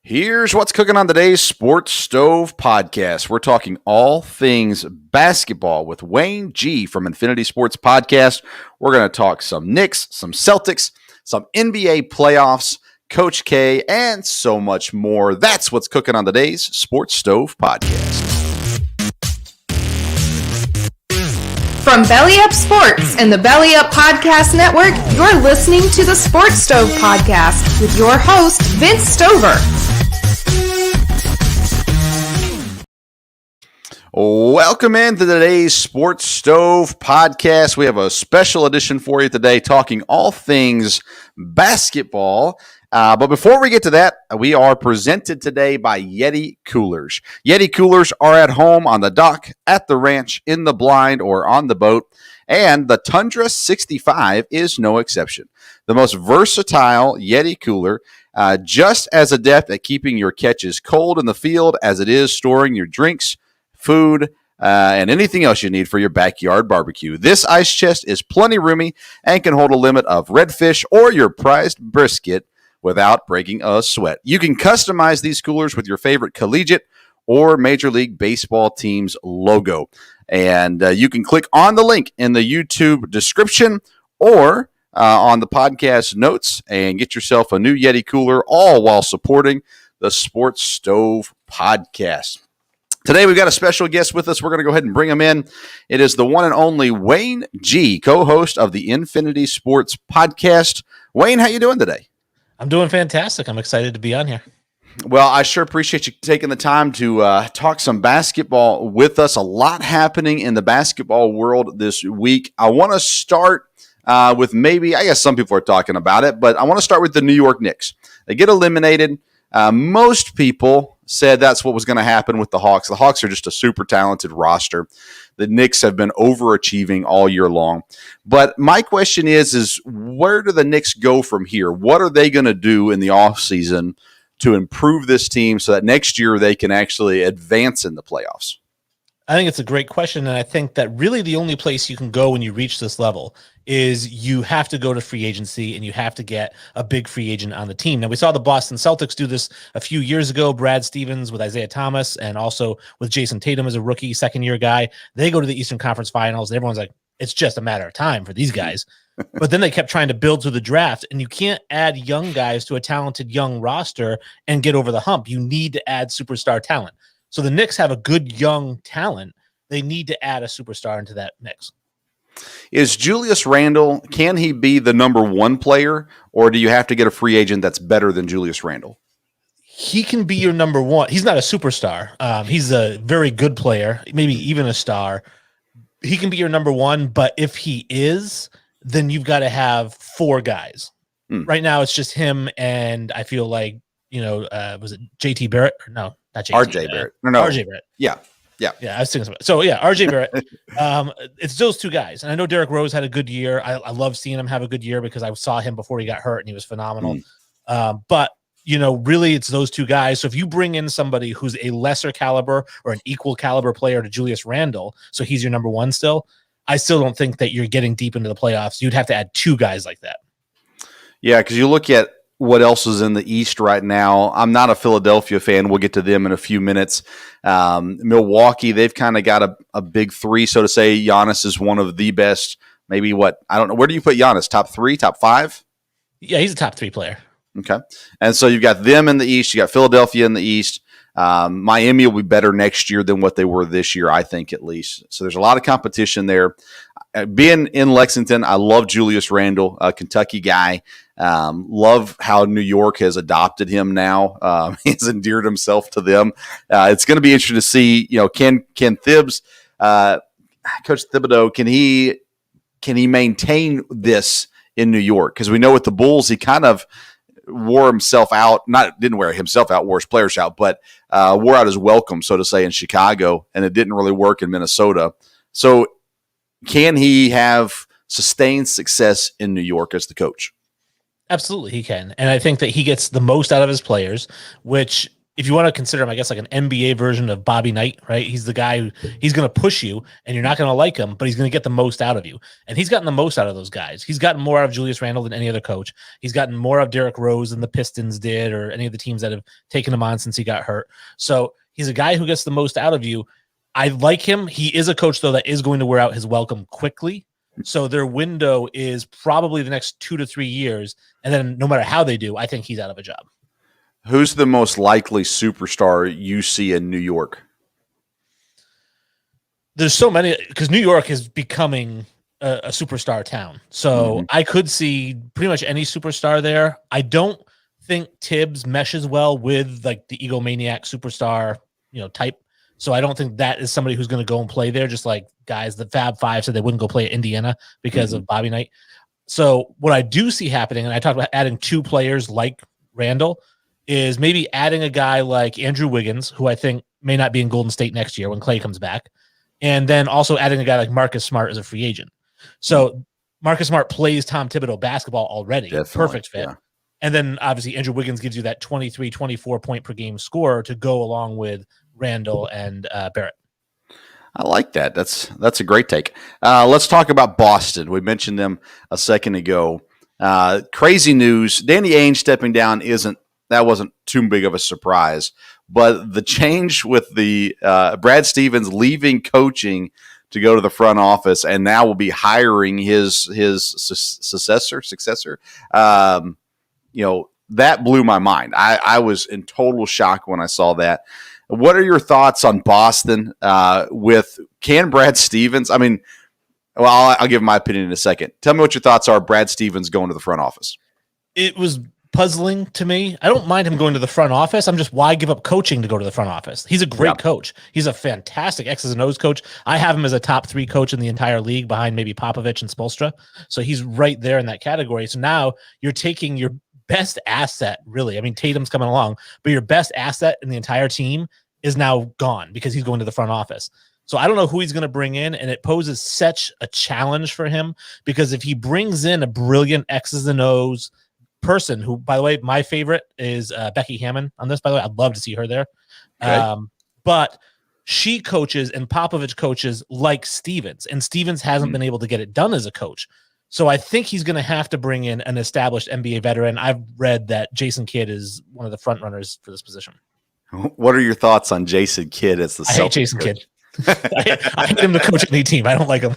Here's what's cooking on today's Sports Stove podcast. We're talking all things basketball with Wayne G from Infinity Sports Podcast. We're going to talk some Knicks, some Celtics, some NBA playoffs, Coach K, and so much more. That's what's cooking on today's Sports Stove podcast. From Belly Up Sports and the Belly Up Podcast Network, you're listening to the Sports Stove Podcast with your host, Vince Stover. Welcome into today's Sports Stove Podcast. We have a special edition for you today, talking all things basketball. But before we get to that, we are presented today by Yeti Coolers. Yeti Coolers are at home, on the dock, at the ranch, in the blind, or on the boat. And the Tundra 65 is no exception. The most versatile Yeti cooler, just as adept at keeping your catches cold in the field as it is storing your drinks, food, and anything else you need for your backyard barbecue. This ice chest is plenty roomy and can hold a limit of redfish or your prized brisket without breaking a sweat. You can customize these coolers with your favorite collegiate or Major League Baseball team's logo. And you can click on the link in the YouTube description or on the podcast notes and get yourself a new Yeti cooler, all while supporting the Sports Stove Podcast. Today, we've got a special guest with us. We're going to go ahead and bring him in. It is the one and only Wayne G, co-host of the Infinity Sports Podcast. Wayne, how you doing today? I'm doing fantastic. I'm excited to be on here. Well, I sure appreciate you taking the time to talk some basketball with us. A lot happening in the basketball world this week. I want to start with maybe, I guess some people are talking about it, but I want to start with the New York Knicks. They get eliminated. Most people said that's what was going to happen with the Hawks. The Hawks are just a super talented roster. The Knicks have been overachieving all year long. But my question is where do the Knicks go from here? What are they going to do in the offseason to improve this team so that next year they can actually advance in the playoffs? I think it's a great question, and I think that really the only place you can go when you reach this level is you have to go to free agency and you have to get a big free agent on the team. Now, we saw the Boston Celtics do this a few years ago, Brad Stevens with Isaiah Thomas and also with Jason Tatum as a rookie, second-year guy. They go to the Eastern Conference Finals, and everyone's like, it's just a matter of time for these guys. But then they kept trying to build through the draft, and you can't add young guys to a talented young roster and get over the hump. You need to add superstar talent. So the Knicks have a good young talent. They need to add a superstar into that mix. Is Julius Randle, can he be the number one player, or do you have to get a free agent that's better than Julius Randle? He can be your number one. He's not a superstar. He's a very good player, maybe even a star. He can be your number one, but if he is, then you've got to have four guys. Right now, it's just him, and I feel like, was it JT Barrett? Or no, not JT. RJ Barrett. No. RJ Barrett. Yeah. I was thinking about it. So, RJ Barrett. It's those two guys. And I know Derrick Rose had a good year. I love seeing him have a good year because I saw him before he got hurt, and he was phenomenal. But, really it's those two guys. So if you bring in somebody who's a lesser caliber or an equal caliber player to Julius Randle, so he's your number one still, I still don't think that you're getting deep into the playoffs. You'd have to add two guys like that. Yeah, because you look at what else is in the East right now. I'm not a Philadelphia fan. We'll get to them in a few minutes. Milwaukee, they've kind of got a big three, so to say. Giannis is one of the best. Maybe I don't know. Where do you put Giannis? Top three, top five? Yeah, he's a top three player. Okay. And so you've got them in the East. You got Philadelphia in the East. Miami will be better next year than what they were this year, I think, at least. So there's a lot of competition there. Being in Lexington, I love Julius Randle, a Kentucky guy. Love how New York has adopted him now. He's endeared himself to them. It's going to be interesting to see, can Thibs, Coach Thibodeau, can he maintain this in New York? Because we know with the Bulls, he kind of wore himself out, didn't wear himself out, wore his players out, but wore out his welcome, so to say, in Chicago, and it didn't really work in Minnesota. So can he have sustained success in New York as the coach? Absolutely, he can. And I think that he gets the most out of his players, which if you want to consider him, I guess, like an NBA version of Bobby Knight, right? He's the guy who he's going to push you and you're not going to like him, but he's going to get the most out of you. And he's gotten the most out of those guys. He's gotten more out of Julius Randle than any other coach. He's gotten more out of Derrick Rose than the Pistons did or any of the teams that have taken him on since he got hurt. So he's a guy who gets the most out of you. I like him. He is a coach, though, that is going to wear out his welcome quickly. So their window is probably the next 2 to 3 years. And then no matter how they do, I think he's out of a job. Who's the most likely superstar you see in New York? There's so many, because New York is becoming a superstar town. So I could see pretty much any superstar there. I don't think Tibbs meshes well with like the egomaniac superstar, type. So I don't think that is somebody who's going to go and play there. Just like guys, the Fab Five said they wouldn't go play at Indiana because of Bobby Knight. So what I do see happening, and I talked about adding 2 players like Randall, is maybe adding a guy like Andrew Wiggins, who I think may not be in Golden State next year when Clay comes back, and then also adding a guy like Marcus Smart as a free agent. So Marcus Smart plays Tom Thibodeau basketball already. Definitely, perfect fit. Yeah. And then obviously Andrew Wiggins gives you that 23, 24 point per game score to go along with Randall and Barrett. I like that. That's a great take. Let's talk about Boston. We mentioned them a second ago. Crazy news. Danny Ainge stepping down wasn't too big of a surprise, but the change with the Brad Stevens leaving coaching to go to the front office and now will be hiring his successor. That blew my mind. I was in total shock when I saw that. What are your thoughts on Boston can Brad Stevens? I mean, well, I'll give my opinion in a second. Tell me what your thoughts are. Brad Stevens going to the front office. It was puzzling to me. I don't mind him going to the front office. I'm just, why give up coaching to go to the front office? He's a great coach. He's a fantastic X's and O's coach. I have him as a top 3 coach in the entire league behind maybe Popovich and Spoelstra. So he's right there in that category. So now you're taking your best asset, really. I mean, Tatum's coming along, but your best asset in the entire team is now gone because he's going to the front office. So I don't know who he's going to bring in, and it poses such a challenge for him because if he brings in a brilliant X's and O's person, who, by the way, my favorite is Becky Hammon on this, by the way. I'd love to see her there. Okay. But she coaches and Popovich coaches like Stevens, and Stevens hasn't been able to get it done as a coach. So I think he's going to have to bring in an established NBA veteran. I've read that Jason Kidd is one of the front runners for this position. What are your thoughts on Jason Kidd as the Celtics? I hate Jason Kidd. I hate him to coach any team. I don't like him.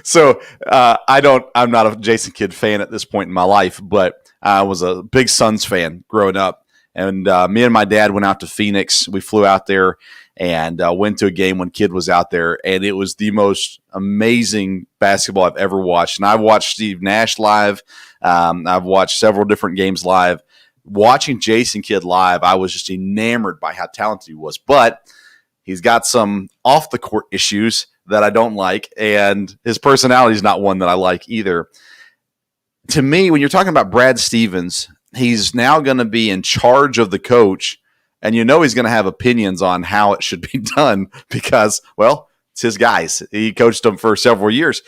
So I'm not a Jason Kidd fan at this point in my life, but I was a big Suns fan growing up. And me and my dad went out to Phoenix. We flew out there and went to a game when Kidd was out there. And it was the most amazing basketball I've ever watched. And I've watched Steve Nash live. I've watched several different games live. Watching Jason Kidd live, I was just enamored by how talented he was. But he's got some off-the-court issues that I don't like, and his personality is not one that I like either. To me, when you're talking about Brad Stevens, he's now going to be in charge of the coach, and he's going to have opinions on how it should be done because, well, it's his guys. He coached them for several years.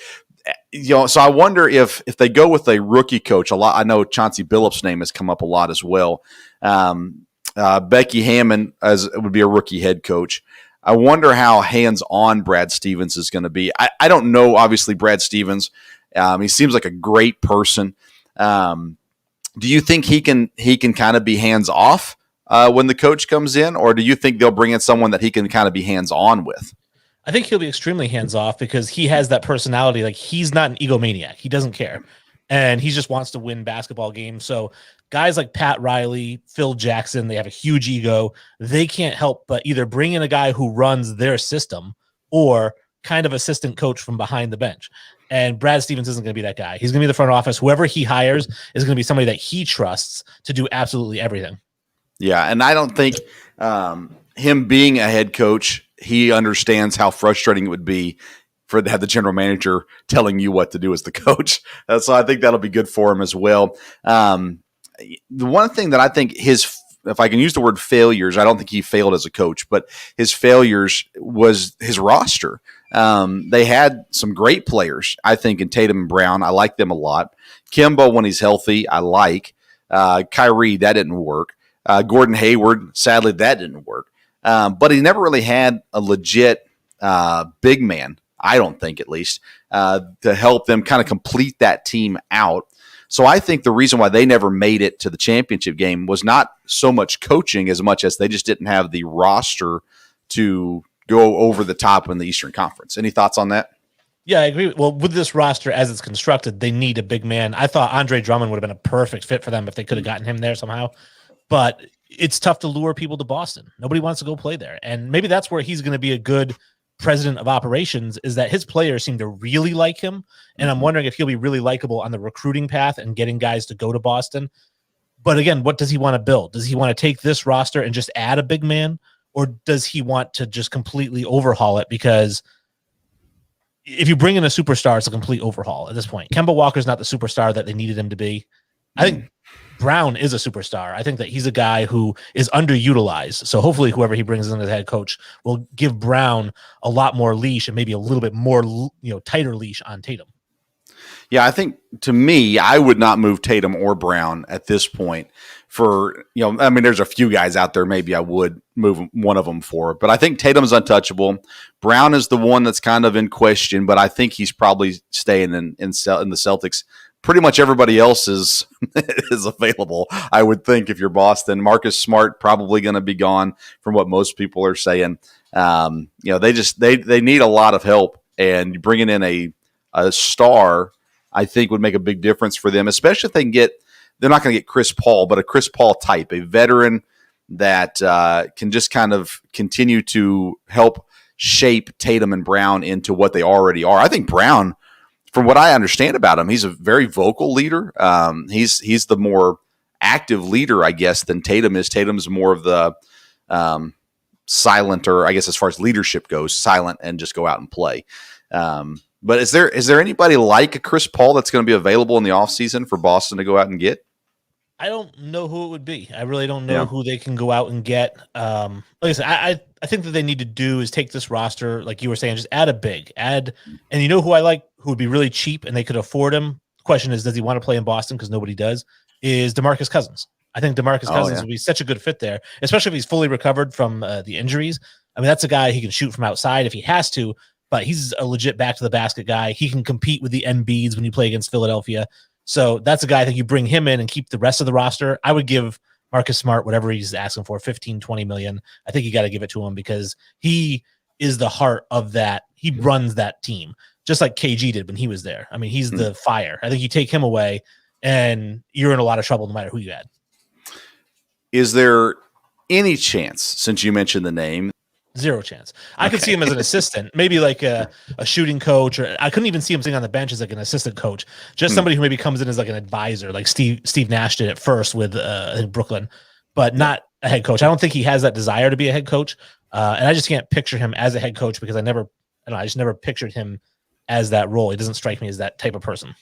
So I wonder if they go with a rookie coach. I know Chauncey Billups' name has come up a lot as well. Becky Hammon would be a rookie head coach. I wonder how hands-on Brad Stevens is going to be. I don't know, obviously, Brad Stevens. He seems like a great person. Do you think he can kind of be hands-off when the coach comes in, or do you think they'll bring in someone that he can kind of be hands-on with? I think he'll be extremely hands-off because he has that personality. Like, he's not an egomaniac. He doesn't care. And he just wants to win basketball games. So guys like Pat Riley, Phil Jackson, they have a huge ego. They can't help but either bring in a guy who runs their system or kind of assistant coach from behind the bench. And Brad Stevens isn't going to be that guy. He's going to be the front office. Whoever he hires is going to be somebody that he trusts to do absolutely everything. Yeah, and I don't think him being a head coach, he understands how frustrating it would be to have the general manager telling you what to do as the coach. So I think that'll be good for him as well. The one thing that I think if I can use the word failures, I don't think he failed as a coach, but his failures was his roster. They had some great players, I think, in Tatum and Brown. I like them a lot. Kimbo, when he's healthy, I like. Kyrie, that didn't work. Gordon Hayward, sadly, that didn't work. But he never really had a legit big man, I don't think at least, to help them kind of complete that team out. So I think the reason why they never made it to the championship game was not so much coaching as much as they just didn't have the roster to go over the top in the Eastern Conference. Any thoughts on that? Yeah, I agree. Well, with this roster as it's constructed, they need a big man. I thought Andre Drummond would have been a perfect fit for them if they could have gotten him there somehow. But it's tough to lure people to Boston. Nobody wants to go play there. And maybe that's where he's going to be a good president of operations, is that his players seem to really like him. And I'm wondering if he'll be really likable on the recruiting path and getting guys to go to Boston. But again, what does he want to build? Does he want to take this roster and just add a big man? Or does he want to just completely overhaul it? Because if you bring in a superstar, it's a complete overhaul at this point. Kemba Walker's not the superstar that they needed him to be. I think Brown is a superstar. I think that he's a guy who is underutilized. So hopefully whoever he brings in as head coach will give Brown a lot more leash and maybe a little bit more, tighter leash on Tatum. Yeah, I think to me, I would not move Tatum or Brown at this point for, there's a few guys out there maybe I would move one of them for, but I think Tatum's untouchable. Brown is the one that's kind of in question, but I think he's probably staying in the Celtics. Pretty much everybody else is available, I would think, if you're Boston. Marcus Smart probably going to be gone from what most people are saying. They need a lot of help, and bringing in a star, I think, would make a big difference for them, especially if they can get – they're not going to get Chris Paul, but a Chris Paul type, a veteran that can just kind of continue to help shape Tatum and Brown into what they already are. I think Brown – from what I understand about him, he's a very vocal leader. He's the more active leader, I guess, than Tatum is. Tatum's more of the silent, or I guess as far as leadership goes, silent and just go out and play. But is there anybody like a Chris Paul that's going to be available in the offseason for Boston to go out and get? I don't know who it would be. I really don't know who they can go out and get. Like I said, I think that they need to do is take this roster, like you were saying, just add a big, and you know who I like, who would be really cheap and they could afford him. The question is, does he want to play in Boston? Because nobody does. Is DeMarcus Cousins. I think DeMarcus Cousins would be such a good fit there, especially if he's fully recovered from the injuries. I mean, that's a guy he can shoot from outside if he has to, but he's a legit back to the basket guy. He can compete with the Embiids when you play against Philadelphia. So that's a guy I think you bring him in and keep the rest of the roster. I would give Marcus Smart whatever he's asking for, 15, 20 million. I think you got to give it to him because he is the heart of that. He runs that team just like KG did when he was there. I mean, he's the fire. I think you take him away and you're in a lot of trouble no matter who you add. Is there any chance, since you mentioned the name? Zero chance. I could see him as an assistant, maybe like a shooting coach, or I couldn't even see him sitting on the bench as like an assistant coach. Just somebody who maybe comes in as like an advisor, like Steve Nash did at first with in Brooklyn, but not a head coach. I don't think he has that desire to be a head coach, and I just can't picture him as a head coach because I just never pictured him as that role. He doesn't strike me as that type of person.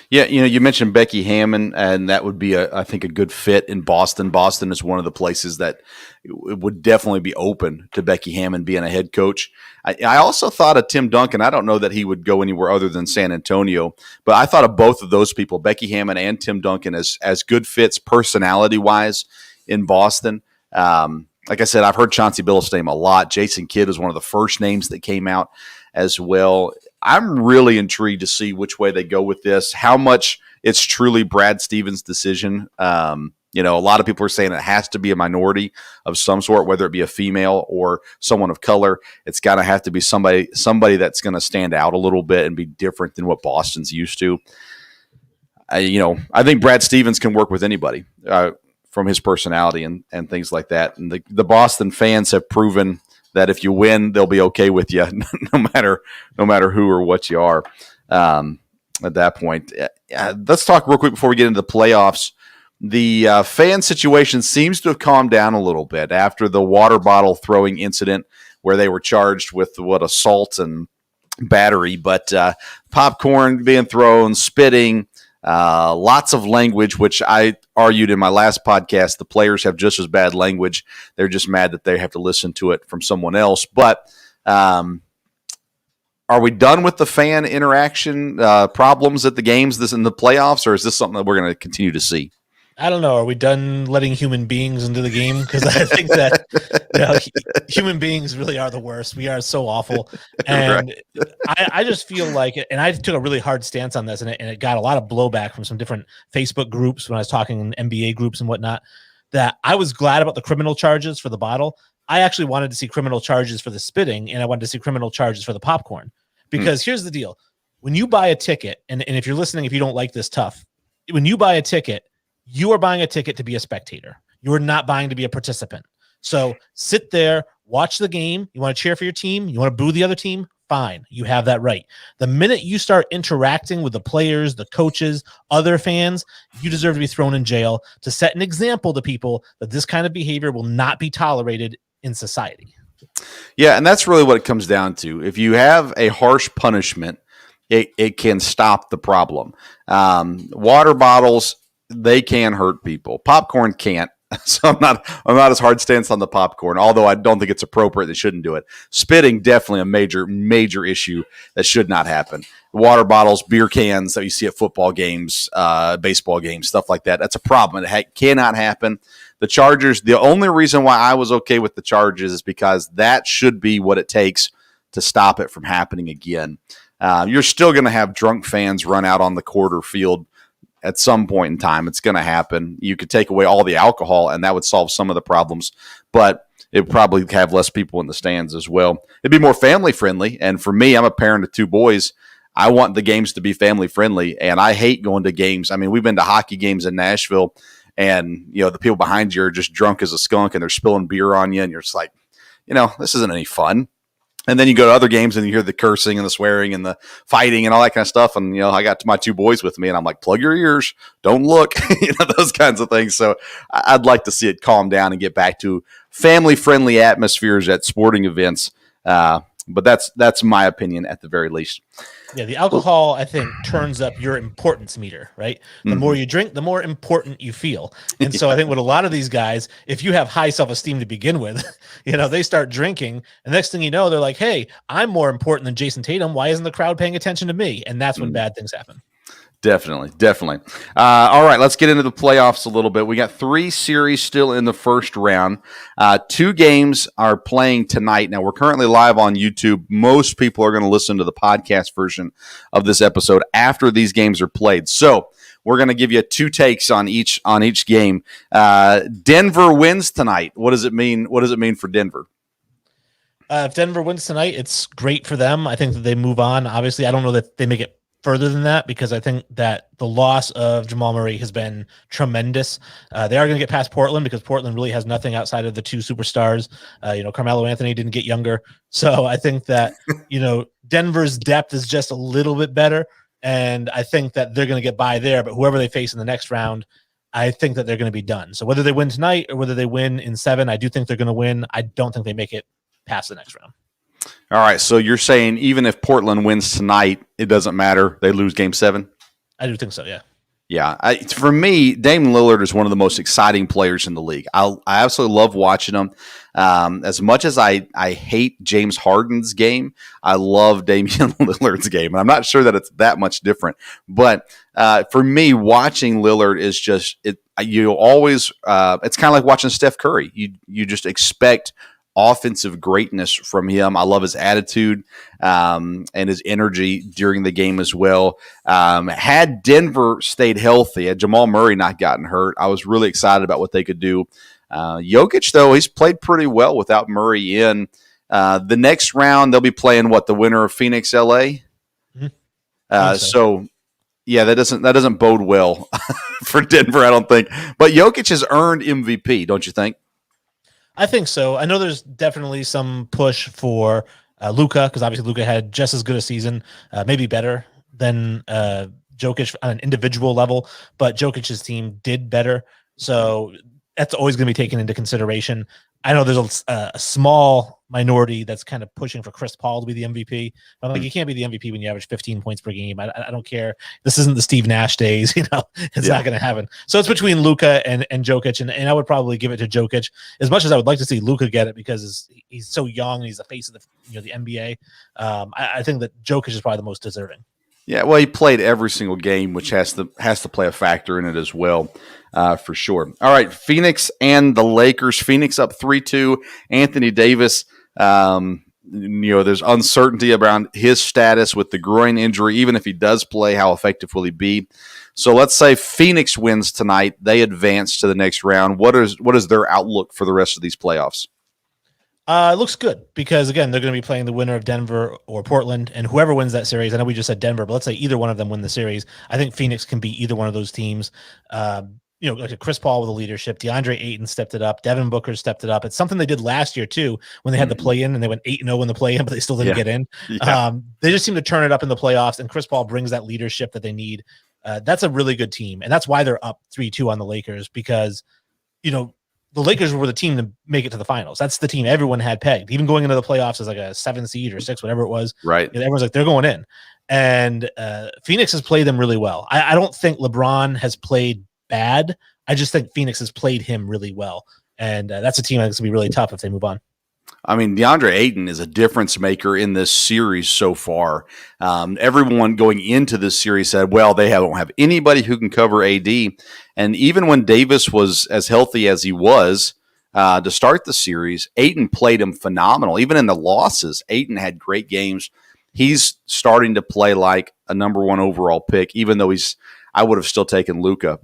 Yeah, you mentioned Becky Hammon, and that would be, I think, a good fit in Boston. Boston is one of the places that would definitely be open to Becky Hammon being a head coach. I also thought of Tim Duncan. I don't know that he would go anywhere other than San Antonio, but I thought of both of those people, Becky Hammon and Tim Duncan, as good fits personality-wise in Boston. Like I said, I've heard Chauncey Billups' name a lot. Jason Kidd was one of the first names that came out as well. I'm really intrigued to see which way they go with this, how much it's truly Brad Stevens' decision. A lot of people are saying it has to be a minority of some sort, whether it be a female or someone of color. It's got to have to be somebody that's going to stand out a little bit and be different than what Boston's used to. I think Brad Stevens can work with anybody from his personality and things like that. And the Boston fans have proven that if you win, they'll be okay with you, no matter who or what you are. At that point, let's talk real quick before we get into the playoffs. The fan situation seems to have calmed down a little bit after the water bottle throwing incident, where they were charged with assault and battery, but popcorn being thrown, spitting. Lots of language, which I argued in my last podcast. The players have just as bad language. They're just mad that they have to listen to it from someone else. But are we done with the fan interaction problems at the games in the playoffs, or is this something that we're going to continue to see? I don't know. Are we done letting human beings into the game? Because I think that human beings really are the worst. We are so awful, and I just feel like, and I took a really hard stance on this, and it got a lot of blowback from some different Facebook groups when I was talking in NBA groups and whatnot. That I was glad about the criminal charges for the bottle. I actually wanted to see criminal charges for the spitting, and I wanted to see criminal charges for the popcorn. Because here's the deal: when you buy a ticket, and if you're listening, if you don't like this, tough. When you buy a ticket, you are buying a ticket to be a spectator. You are not buying to be a participant. So sit there, watch the game. You want to cheer for your team? You want to boo the other team? Fine. You have that right. The minute you start interacting with the players, the coaches, other fans, you deserve to be thrown in jail to set an example to people that this kind of behavior will not be tolerated in society. Yeah, and that's really what it comes down to. If you have a harsh punishment, it can stop the problem. Water bottles, they can hurt people. Popcorn can't. So I'm not as hard stance on the popcorn, although I don't think it's appropriate. They shouldn't do it. Spitting, definitely a major issue that should not happen. Water bottles, beer cans that you see at football games, baseball games, stuff like that. That's a problem. It cannot happen. The Chargers, the only reason why I was okay with the charges is because that should be what it takes to stop it from happening again. You're still going to have drunk fans run out on the quarter field at some point in time. It's going to happen. You could take away all the alcohol, and that would solve some of the problems, but it would probably have less people in the stands as well. It'd be more family-friendly, and for me, I'm a parent of 2 boys. I want the games to be family-friendly, and I hate going to games. I mean, we've been to hockey games in Nashville, and the people behind you are just drunk as a skunk, and they're spilling beer on you, and you're just like, this isn't any fun. And then you go to other games and you hear the cursing and the swearing and the fighting and all that kind of stuff. And, I got my 2 boys with me and I'm like, plug your ears, don't look, those kinds of things. So I'd like to see it calm down and get back to family-friendly atmospheres at sporting events. But that's my opinion at the very least. Yeah, the alcohol, I think, turns up your importance meter, right? The more you drink, the more important you feel. And so I think with a lot of these guys, if you have high self-esteem to begin with, they start drinking. And next thing you know, they're like, hey, I'm more important than Jason Tatum. Why isn't the crowd paying attention to me? And that's when bad things happen. Definitely. All right, let's get into the playoffs a little bit. We got 3 series still in the first round. 2 games are playing tonight. Now, we're currently live on YouTube. Most people are going to listen to the podcast version of this episode after these games are played. So we're going to give you 2 takes on each game. Denver wins tonight. What does it mean? What does it mean for Denver? If Denver wins tonight, it's great for them. I think that they move on. Obviously, I don't know that they make it further than that because I think that the loss of Jamal Murray has been tremendous. They are going to get past Portland because Portland really has nothing outside of the 2 superstars. Carmelo Anthony didn't get younger. So I think that, Denver's depth is just a little bit better. And I think that they're going to get by there, but whoever they face in the next round, I think that they're going to be done. So whether they win tonight or whether they win in 7, I do think they're going to win. I don't think they make it past the next round. All right, so you're saying even if Portland wins tonight, it doesn't matter. They lose Game 7? I do think so, yeah. Yeah, for me, Damian Lillard is one of the most exciting players in the league. I absolutely love watching him. As much as I hate James Harden's game, I love Damian Lillard's game. And I'm not sure that it's that much different. But for me, watching Lillard is just you always it's kind of like watching Steph Curry. You just expect offensive greatness from him. I love his attitude and his energy during the game as well. Had Denver stayed healthy, had Jamal Murray not gotten hurt, I was really excited about what they could do. Jokic, though, he's played pretty well without Murray in. The next round, they'll be playing the winner of Phoenix, LA. So yeah, that doesn't bode well for Denver, I don't think. But Jokic has earned MVP, don't you think? I think so. I know there's definitely some push for Luka because obviously Luka had just as good a season, maybe better than Jokic on an individual level, but Jokic's team did better. So that's always going to be taken into consideration. I know there's a small minority that's kind of pushing for Chris Paul to be the MVP. I'm like, you can't be the MVP when you average 15 points per game. I don't care. This isn't the Steve Nash days. It's not going to happen. So it's between Luka and Jokic, and I would probably give it to Jokic as much as I would like to see Luka get it because he's so young and he's the face of the NBA. I think that Jokic is probably the most deserving. Yeah, well, he played every single game, which has to play a factor in it as well, for sure. All right, Phoenix and the Lakers. Phoenix up 3-2. Anthony Davis. There's uncertainty around his status with the groin injury. Even if he does play, how effective will he be? So let's say Phoenix wins tonight. They advance to the next round. What is their outlook for the rest of these playoffs? It looks good because, again, they're going to be playing the winner of Denver or Portland, and whoever wins that series. I know we just said Denver, but let's say either one of them win the series. I think Phoenix can beat either one of those teams. Like Chris Paul with the leadership, DeAndre Ayton stepped it up, Devin Booker stepped it up. It's something they did last year too when they had the play-in and they went 8-0 in the play-in, but they still didn't get in. Yeah. They just seem to turn it up in the playoffs, and Chris Paul brings that leadership that they need. That's a really good team, and that's why they're up 3-2 on the Lakers because, the Lakers were the team to make it to the finals. That's the team everyone had pegged. Even going into the playoffs as like a 7 seed or 6, whatever it was. Right. Everyone's like, they're going in. And Phoenix has played them really well. I don't think LeBron has played bad. I just think Phoenix has played him really well. And that's a team that's going to be really tough if they move on. I mean, DeAndre Ayton is a difference maker in this series so far. Everyone going into this series said, well, they don't have anybody who can cover AD. And even when Davis was as healthy as he was to start the series, Ayton played him phenomenal. Even in the losses, Ayton had great games. He's starting to play like a number 1 overall pick, even though I would have still taken Luka,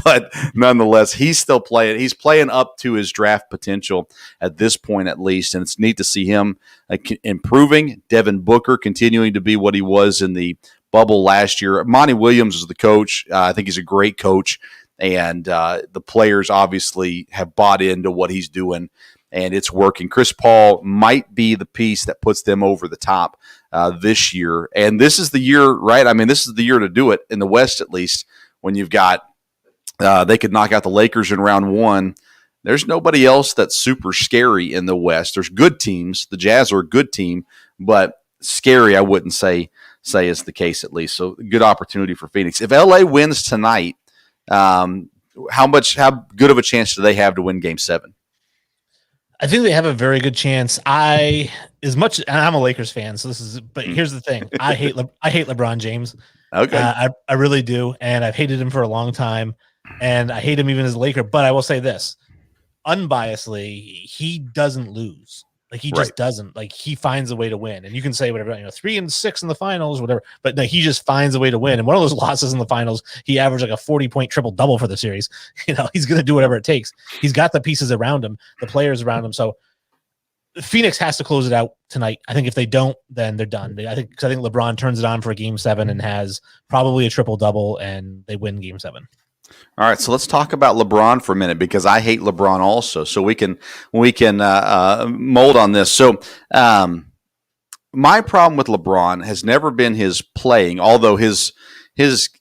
but nonetheless, he's still playing. He's playing up to his draft potential at this point, at least, and it's neat to see him improving. Devin Booker continuing to be what he was in the bubble last year. Monty Williams is the coach. I think he's a great coach, and the players obviously have bought into what he's doing, and it's working. Chris Paul might be the piece that puts them over the top this year. And this is the year, right? I mean, this is the year to do it in the West, at least, when you've got they could knock out the Lakers in round 1. There's nobody else that's super scary in the West. There's good teams. The Jazz are a good team, but scary, I wouldn't say is the case, at least. So good opportunity for Phoenix. If LA wins tonight, how good of a chance do they have to win Game 7? I think they have a very good chance. And I'm a Lakers fan, but here's the thing. I hate LeBron James. Okay. I really do. And I've hated him for a long time. And I hate him even as a Laker, but I will say this, unbiasedly, he doesn't lose. Like he just doesn't. Like he finds a way to win. And you can say whatever, 3-6 in the finals, whatever. But no, he just finds a way to win. And one of those losses in the finals, he averaged like a 40-point triple-double for the series. He's going to do whatever it takes. He's got the pieces around him, the players around him. So Phoenix has to close it out tonight. I think if they don't, then they're done. I think LeBron turns it on for a Game 7 and has probably a triple-double, and they win Game 7. All right, so let's talk about LeBron for a minute because I hate LeBron also. So we can mold on this. So my problem with LeBron has never been his playing, although his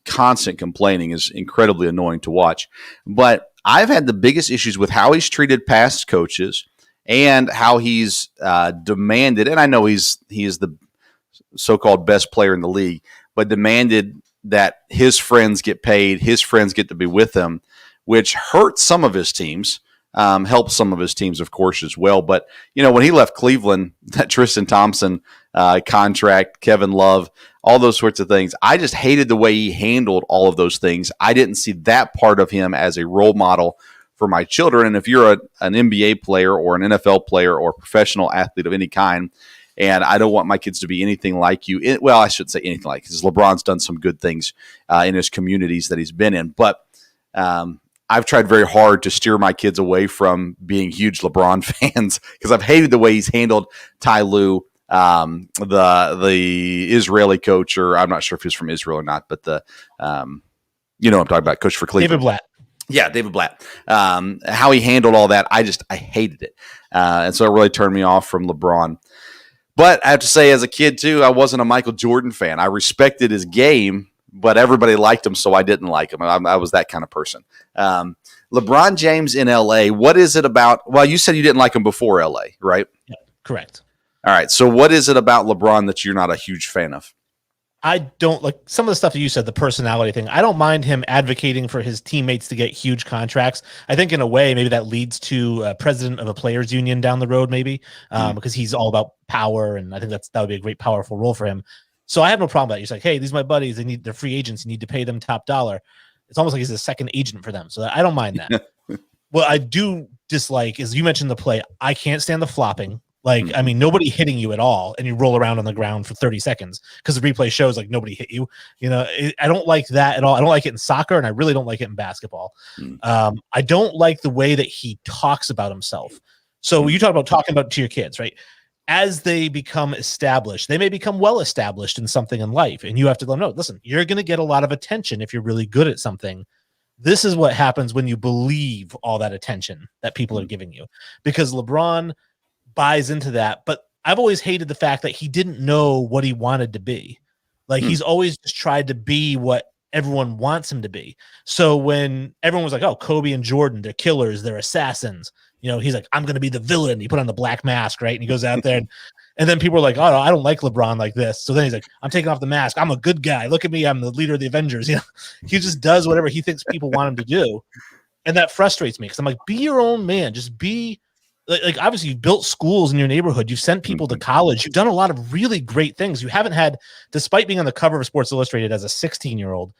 constant complaining is incredibly annoying to watch. But I've had the biggest issues with how he's treated past coaches and how he's demanded. And I know he is the so-called best player in the league, but demanded that his friends get paid, his friends get to be with him, which hurts some of his teams, helps some of his teams, of course, as well. But, when he left Cleveland, that Tristan Thompson contract, Kevin Love, all those sorts of things, I just hated the way he handled all of those things. I didn't see that part of him as a role model for my children. And if you're an NBA player or an NFL player or a professional athlete of any kind, and I don't want my kids to be anything like you. Well, I shouldn't say anything like, because LeBron's done some good things in his communities that he's been in. But I've tried very hard to steer my kids away from being huge LeBron fans because I've hated the way he's handled Ty Lue, the Israeli coach, or I'm not sure if he's from Israel or not, but I'm talking about, coach for Cleveland. David Blatt. Yeah, David Blatt. How he handled all that, I hated it. And so it really turned me off from LeBron. But I have to say, as a kid, too, I wasn't a Michael Jordan fan. I respected his game, but everybody liked him, so I didn't like him. I was that kind of person. LeBron James in L.A., what is it about? Well, you said you didn't like him before L.A., right? Yeah, correct. All right, so what is it about LeBron that you're not a huge fan of? I don't like some of the stuff that you said, the personality thing. I don't mind him advocating for his teammates to get huge contracts. I think in a way, maybe that leads to president of a players union down the road, maybe because he's all about power. And I think that would be a great, powerful role for him. So I have no problem with that. He's like, hey, these are my buddies. They're free agents. You need to pay them top dollar. It's almost like he's a second agent for them. So I don't mind that. What I do dislike is you mentioned the play. I can't stand the flopping. Like, I mean, nobody hitting you at all, and you roll around on the ground for 30 seconds because the replay shows like nobody hit you. I don't like that at all. I don't like it in soccer, and I really don't like it in basketball. I don't like the way that he talks about himself. So you talk about talking about to your kids, right? As they become established, they may become well established in something in life, and you have to let them know, listen, you're going to get a lot of attention if you're really good at something. This is what happens when you believe all that attention that people are giving you, because LeBron buys into that. But I've always hated the fact that he didn't know what he wanted to be. Like he's always just tried to be what everyone wants him to be. So when everyone was like, oh, Kobe and Jordan, they're killers, they're assassins. He's like, I'm going to be the villain. He put on the black mask, right? And he goes out there and then people are like, oh, no, I don't like LeBron like this. So then he's like, I'm taking off the mask. I'm a good guy. Look at me. I'm the leader of the Avengers. He just does whatever he thinks people want him to do. And that frustrates me because I'm like, be your own man. Just be like obviously you've built schools in your neighborhood. You've sent people to college. You've done a lot of really great things. You haven't had, despite being on the cover of Sports Illustrated as a 16-year-old,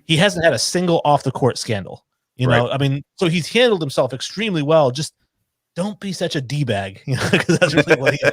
he hasn't had a single off the court scandal. Right. I mean, so he's handled himself extremely well. Just don't be such a D-bag, because that's really what he is.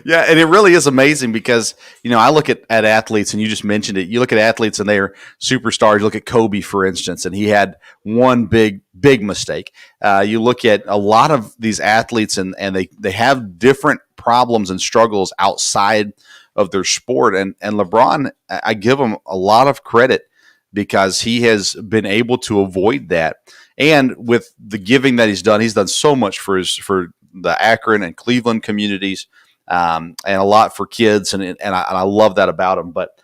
Yeah, and it really is amazing because, I look at athletes, and you just mentioned it. You look at athletes and they're superstars. You look at Kobe, for instance, and he had one big mistake. You look at a lot of these athletes and they have different problems and struggles outside of their sport. And LeBron, I give him a lot of credit because he has been able to avoid that. And with the giving that he's done so much for the Akron and Cleveland communities. And a lot for kids, and I love that about him. But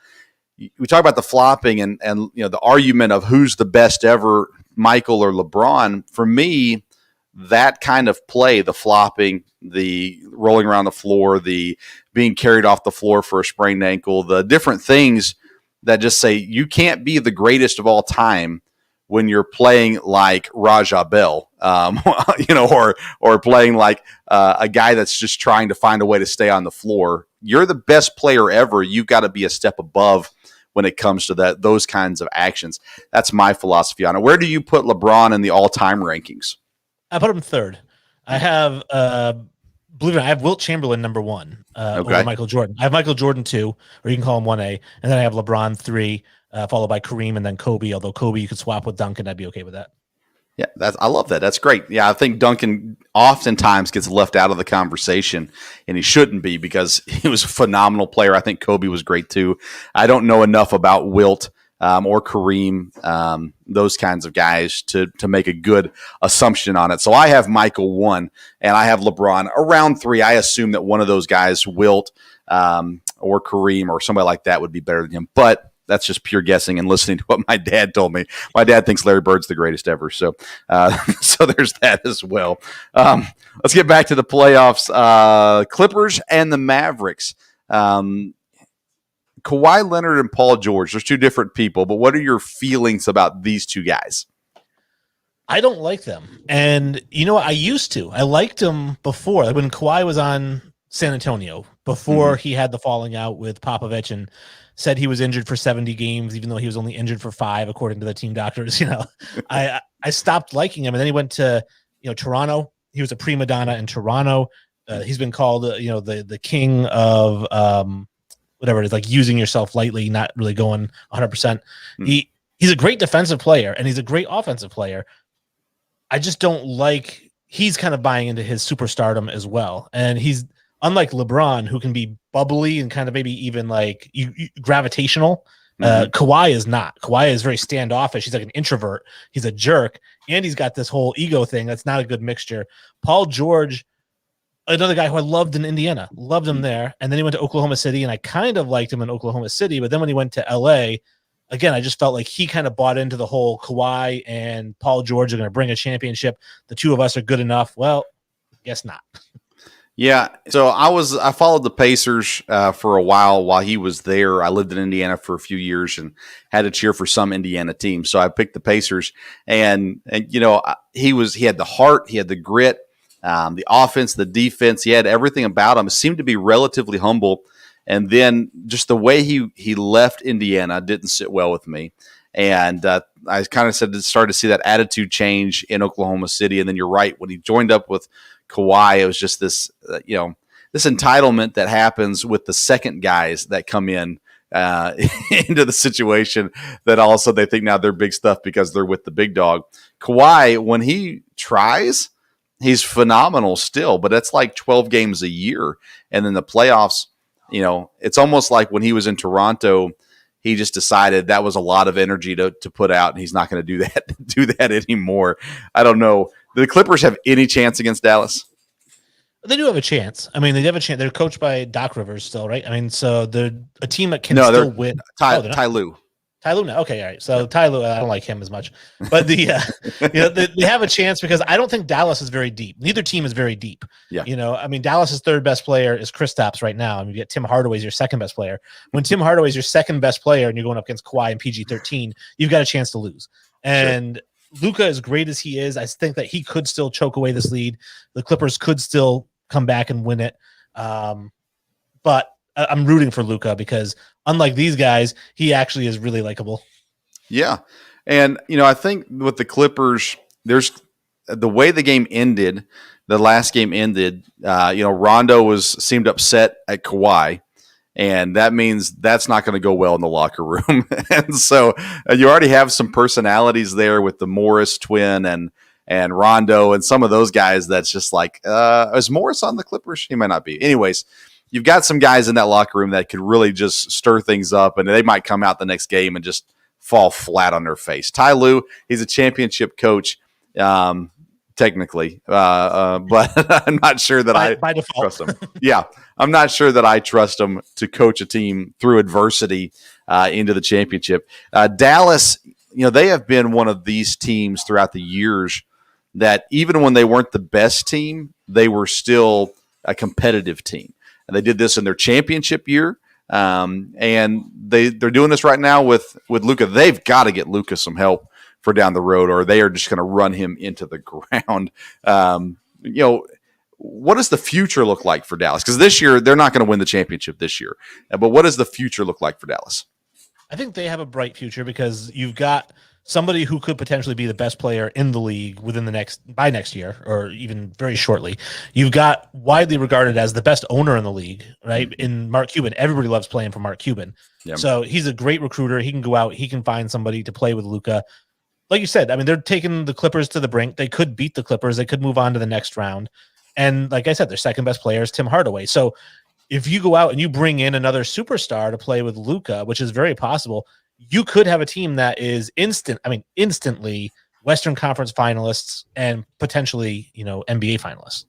we talk about the flopping and the argument of who's the best ever, Michael or LeBron. For me, that kind of play, the flopping, the rolling around the floor, the being carried off the floor for a sprained ankle, the different things that just say you can't be the greatest of all time when you're playing like Raja Bell, or playing like a guy that's just trying to find a way to stay on the floor. You're the best player ever. You've got to be a step above when it comes to those kinds of actions. That's my philosophy on it. Where do you put LeBron in the all-time rankings? I put him third. I have, believe it or not, I have Wilt Chamberlain number one over Michael Jordan. I have Michael Jordan 2, or you can call him 1A, and then I have LeBron 3. Followed by Kareem and then Kobe. Although Kobe, you could swap with Duncan, I'd be okay with that. Yeah, I love that. That's great. Yeah, I think Duncan oftentimes gets left out of the conversation, and he shouldn't be because he was a phenomenal player. I think Kobe was great too. I don't know enough about Wilt or Kareem, those kinds of guys to make a good assumption on it. So I have Michael 1, and I have LeBron around 3. I assume that one of those guys, Wilt or Kareem or somebody like that, would be better than him, but that's just pure guessing and listening to what my dad told me. My dad thinks Larry Bird's the greatest ever. So so there's that as well. Let's get back to the playoffs. Clippers and the Mavericks. Kawhi Leonard and Paul George. There's two different people, but what are your feelings about these two guys? I don't like them. And I used to. I liked them before. Like when Kawhi was on San Antonio, before he had the falling out with Popovich and said he was injured for 70 games, even though he was only injured for 5, according to the team doctors. I stopped liking him. And then he went to, Toronto. He was a prima donna in Toronto. He's been called, the king of whatever it is, like using yourself lightly, not really going 100%. He's a great defensive player and he's a great offensive player. I just don't like, he's kind of buying into his superstardom as well. And he's, unlike LeBron, who can be bubbly and kind of maybe even like gravitational, Kawhi is not. Kawhi is very standoffish. He's like an introvert. He's a jerk. And he's got this whole ego thing. That's not a good mixture. Paul George, another guy who I loved in Indiana, loved him there. And then he went to Oklahoma City, and I kind of liked him in Oklahoma City. But then when he went to LA, again, I just felt like he kind of bought into the whole Kawhi and Paul George are going to bring a championship. The two of us are good enough. Well, guess not. Yeah, so I followed the Pacers for a while he was there. I lived in Indiana for a few years and had to cheer for some Indiana team. So I picked the Pacers, and he had the heart, he had the grit, the offense, the defense. He had everything about him. Seemed to be relatively humble, And then just the way he left Indiana didn't sit well with me. And I kind of started to see that attitude change in Oklahoma City. And then you're right, when he joined up with Kawhi, it was just this, this entitlement that happens with the second guys that come in into the situation, that also they think now they're big stuff because they're with the big dog. Kawhi, when he tries, he's phenomenal still, but it's like 12 games a year. And then the playoffs, it's almost like when he was in Toronto, he just decided that was a lot of energy to put out, and he's not going to do that anymore. I don't know. Do the Clippers have any chance against Dallas? They do have a chance. I mean, they have a chance. They're coached by Doc Rivers still, right? I mean, so they're a team that can still win. Ty Lue. Ty Lue, no. Okay, all right. So Ty Lue, I don't like him as much, but they have a chance because I don't think Dallas is very deep. Neither team is very deep. Yeah. I mean, Dallas's third best player is Kristaps right now. I mean, you get Tim Hardaway as your second best player. When Tim Hardaway is your second best player and you're going up against Kawhi and PG-13, you've got a chance to lose. And Luka, as great as he is, I think that he could still choke away this lead. The Clippers could still come back and win it. But I'm rooting for Luka because unlike these guys, he actually is really likable. Yeah. And, I think with the Clippers, there's the way the game ended, the last game ended, Rondo seemed upset at Kawhi, and that means that's not going to go well in the locker room. And so you already have some personalities there with the Morris twin and Rondo and some of those guys. That's just like, is Morris on the Clippers? He might not be. Anyways, you've got some guys in that locker room that could really just stir things up, and they might come out the next game and just fall flat on their face. Ty Lue, he's a championship coach, technically, but I'm not sure that by default. trust him. Yeah, I'm not sure that I trust him to coach a team through adversity into the championship. Dallas, they have been one of these teams throughout the years that even when they weren't the best team, they were still a competitive team. And they did this in their championship year. And they're doing this right now with Luka. They've got to get Luka some help for down the road, or they are just going to run him into the ground. What does the future look like for Dallas? Because this year, they're not going to win the championship this year. But what does the future look like for Dallas? I think they have a bright future because you've got somebody who could potentially be the best player in the league by next year, or even very shortly. You've got widely regarded as the best owner in the league, right? In Mark Cuban. Everybody loves playing for Mark Cuban. Yep. So he's a great recruiter. He can go out, he can find somebody to play with Luka. Like you said, I mean, they're taking the Clippers to the brink. They could beat the Clippers. They could move on to the next round. And like I said, their second best player is Tim Hardaway. So if you go out and you bring in another superstar to play with Luka, which is very possible, you could have a team that is instantly Western Conference finalists and potentially, NBA finalists.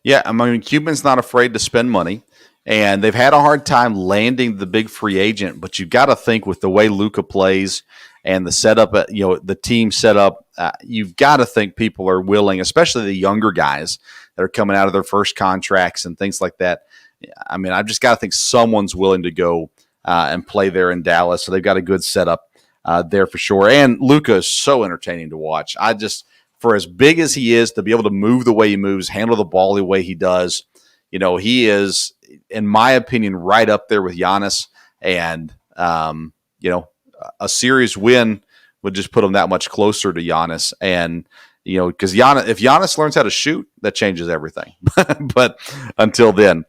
Yeah, I mean, Cuban's not afraid to spend money, and they've had a hard time landing the big free agent, but you've got to think with the way Luka plays and the setup, the team setup, you've got to think people are willing, especially the younger guys that are coming out of their first contracts and things like that. I mean, I've just got to think someone's willing to go and play there in Dallas. So they've got a good setup there for sure. And Luka is so entertaining to watch. For as big as he is, to be able to move the way he moves, handle the ball the way he does, he is, in my opinion, right up there with Giannis. And, a series win would just put him that much closer to Giannis. And, because if Giannis learns how to shoot, that changes everything. But until then,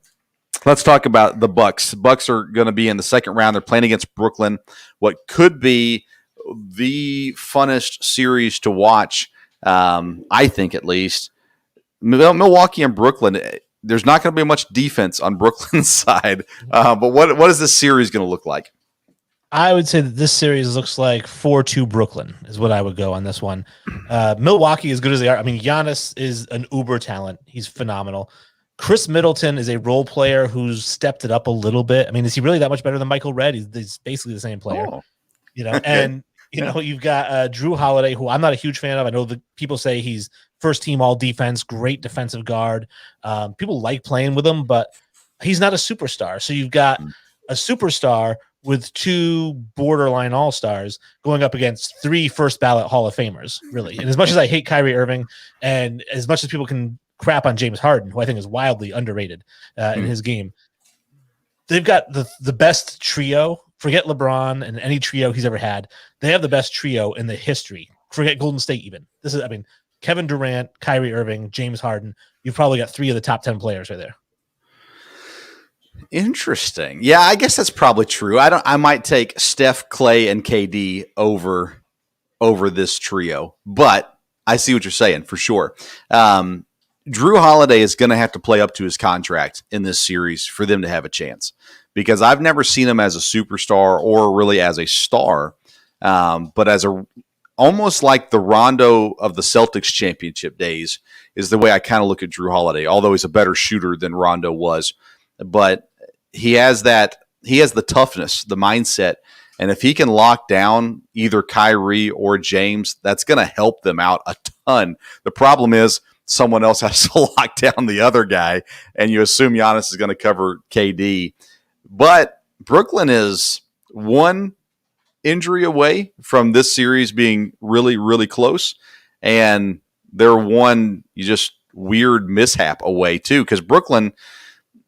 let's talk about the Bucks. Bucks are going to be in the second round. They're playing against Brooklyn. What could be the funnest series to watch, I think at least. Milwaukee and Brooklyn, there's not going to be much defense on Brooklyn's side. But what is this series going to look like? I would say that this series looks like 4-2 Brooklyn is what I would go on this one. Milwaukee, as good as they are, I mean, Giannis is an uber talent. He's phenomenal. Chris Middleton is a role player who's stepped it up a little bit. I mean, is he really that much better than Michael Redd? He's basically the same player, and you've got Drew Holiday, who I'm not a huge fan of. I know that people say he's first team all defense, great defensive guard. People like playing with him, but he's not a superstar. So you've got a superstar with two borderline all-stars going up against 3 first ballot Hall of Famers, really. And as much as I hate Kyrie Irving, and as much as people can crap on James Harden, who I think is wildly underrated in his game, they've got the best trio. Forget LeBron and any trio he's ever had. They have the best trio in the history. Forget Golden State even. This is, I mean, Kevin Durant, Kyrie Irving, James Harden. You've probably got 3 of the top 10 players right there. Interesting. Yeah, I guess that's probably true. I might take Steph, Clay, and KD over this trio, but I see what you're saying for sure. Drew Holiday is going to have to play up to his contract in this series for them to have a chance, because I've never seen him as a superstar or really as a star, but as almost like the Rondo of the Celtics championship days is the way I kind of look at Drew Holiday, although he's a better shooter than Rondo was. But he has the toughness, the mindset. And if he can lock down either Kyrie or James, that's going to help them out a ton. The problem is someone else has to lock down the other guy, and you assume Giannis is going to cover KD. But Brooklyn is one injury away from this series being really, really close. And they're one just weird mishap away, too, because Brooklyn,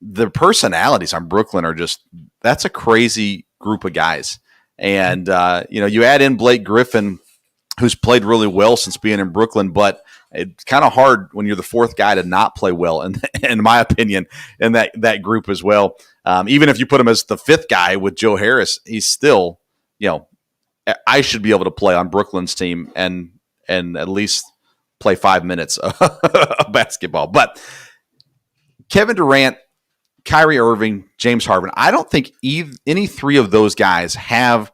the personalities on Brooklyn are just, that's a crazy group of guys. And, you add in Blake Griffin, who's played really well since being in Brooklyn, but it's kind of hard when you're the 4th guy to not play well, in my opinion, in that group as well. Even if you put him as the 5th guy with Joe Harris, he's still, I should be able to play on Brooklyn's team and at least play 5 minutes of basketball. But Kevin Durant, Kyrie Irving, James Harden, I don't think any 3 of those guys have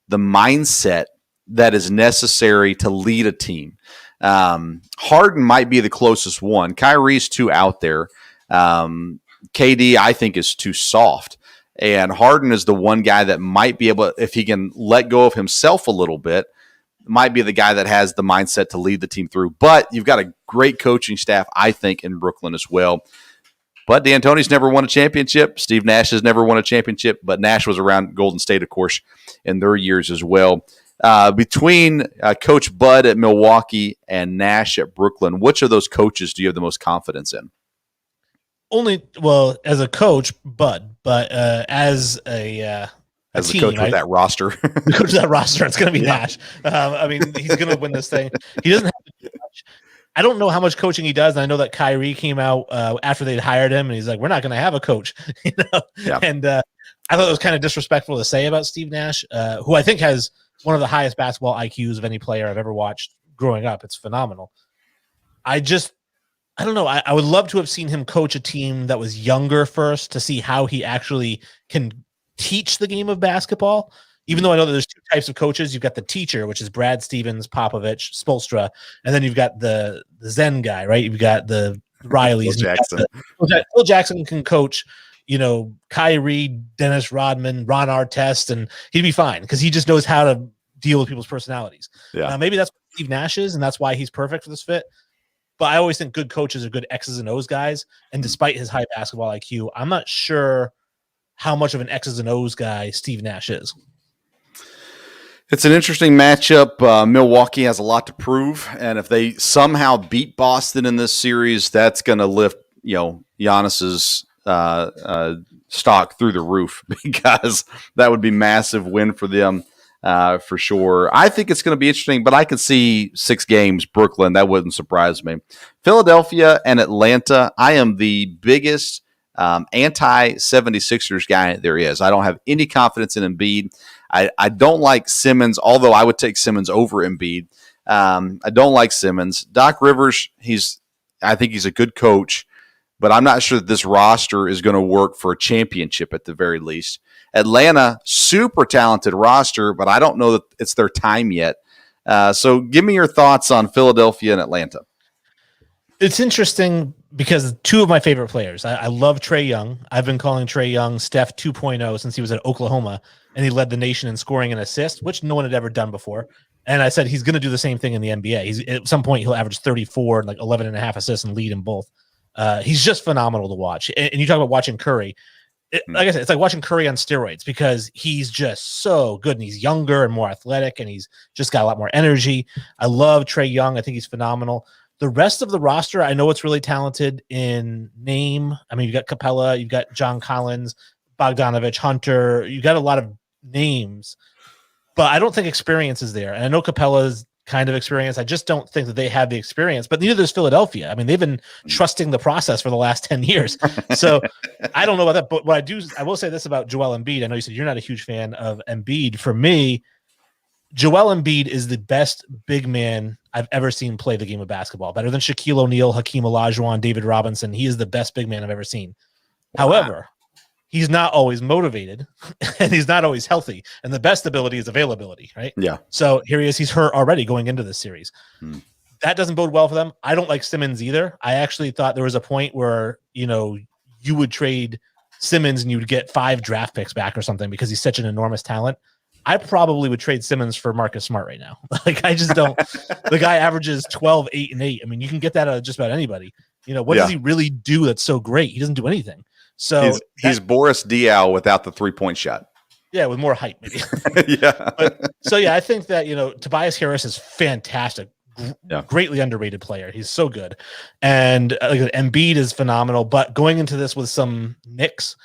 the mindset that is necessary to lead a team. Harden might be the closest one. Kyrie's too out there. KD, I think, is too soft. And Harden is the one guy that might be able, if he can let go of himself a little bit, might be the guy that has the mindset to lead the team through. But you've got a great coaching staff, I think, in Brooklyn as well. But D'Antoni's never won a championship. Steve Nash has never won a championship, but Nash was around Golden State, of course, in their years as well. Between Coach Bud at Milwaukee and Nash at Brooklyn, which of those coaches do you have the most confidence in? As a coach, Bud, but as a the coach with that roster, the coach of that roster, it's going to be Nash. He's going to win this thing. He doesn't have to do much. I don't know how much coaching he does. And I know that Kyrie came out after they'd hired him, and he's like, "We're not going to have a coach," Yeah. And I thought it was kind of disrespectful to say about Steve Nash, who I think has one of the highest basketball IQs of any player I've ever watched growing up. It's phenomenal. I don't know. I would love to have seen him coach a team that was younger first to see how he actually can teach the game of basketball. Even though I know that there's 2 types of coaches, you've got the teacher, which is Brad Stevens, Popovich, Spoelstra, and then you've got the Zen guy, right? You've got the Rileys. Phil Jackson. Phil Jackson can coach, Kyrie, Dennis Rodman, Ron Artest, and he'd be fine because he just knows how to deal with people's personalities. Yeah. Maybe that's what Steve Nash is, and that's why he's perfect for this fit. But I always think good coaches are good X's and O's guys. And despite his high basketball IQ, I'm not sure how much of an X's and O's guy Steve Nash is. It's an interesting matchup. Milwaukee has a lot to prove, and if they somehow beat Boston in this series, that's going to lift Giannis's stock through the roof, because that would be a massive win for them for sure. I think it's going to be interesting, but I can see 6 games, Brooklyn. That wouldn't surprise me. Philadelphia and Atlanta, I am the biggest anti-76ers guy there is. I don't have any confidence in Embiid. I don't like Simmons, although I would take Simmons over Embiid. I don't like Simmons. Doc Rivers, I think he's a good coach, but I'm not sure that this roster is going to work for a championship at the very least. Atlanta, super talented roster, but I don't know that it's their time yet. So give me your thoughts on Philadelphia and Atlanta. It's interesting because 2 of my favorite players. I love Trae Young. I've been calling Trae Young Steph 2.0 since he was at Oklahoma, and he led the nation in scoring and assists, which no one had ever done before. And I said he's going to do the same thing in the NBA. At some point, he'll average 34 and like 11 and a half assists and lead in both. He's just phenomenal to watch. And you talk about watching Curry. Like I said, it's like watching Curry on steroids because he's just so good, and he's younger and more athletic, and he's just got a lot more energy. I love Trae Young. I think he's phenomenal. The rest of the roster, I know it's really talented in name. I mean, you've got Capella, you've got John Collins, Bogdanovich, Hunter. You got a lot of names, but I don't think experience is there. And I know Capella's kind of experience. I just don't think that they have the experience, but neither does Philadelphia. I mean, they've been trusting the process for the last 10 years. So I don't know about that, but what I will say this about Joel Embiid. I know you said you're not a huge fan of Embiid. For me, Joel Embiid is the best big man I've ever seen play the game of basketball. Better than Shaquille O'Neal, Hakeem Olajuwon, David Robinson. He is the best big man I've ever seen. Wow. However, he's not always motivated and he's not always healthy. And the best ability is availability, right? Yeah. So here he is. He's hurt already going into this series. That doesn't bode well for them. I don't like Simmons either. I actually thought there was a point where, you would trade Simmons and you would get 5 draft picks back or something because he's such an enormous talent. I probably would trade Simmons for Marcus Smart right now. Like, I just don't. The guy averages 12, 8, and 8. I mean, you can get that out of just about anybody. What does he really do that's so great? He doesn't do anything. So he's Boris Diaw without the 3-point shot. Yeah, with more height, maybe. Yeah. I think that, Tobias Harris is fantastic. Greatly underrated player. He's so good. And Embiid is phenomenal. But going into this with some Knicks,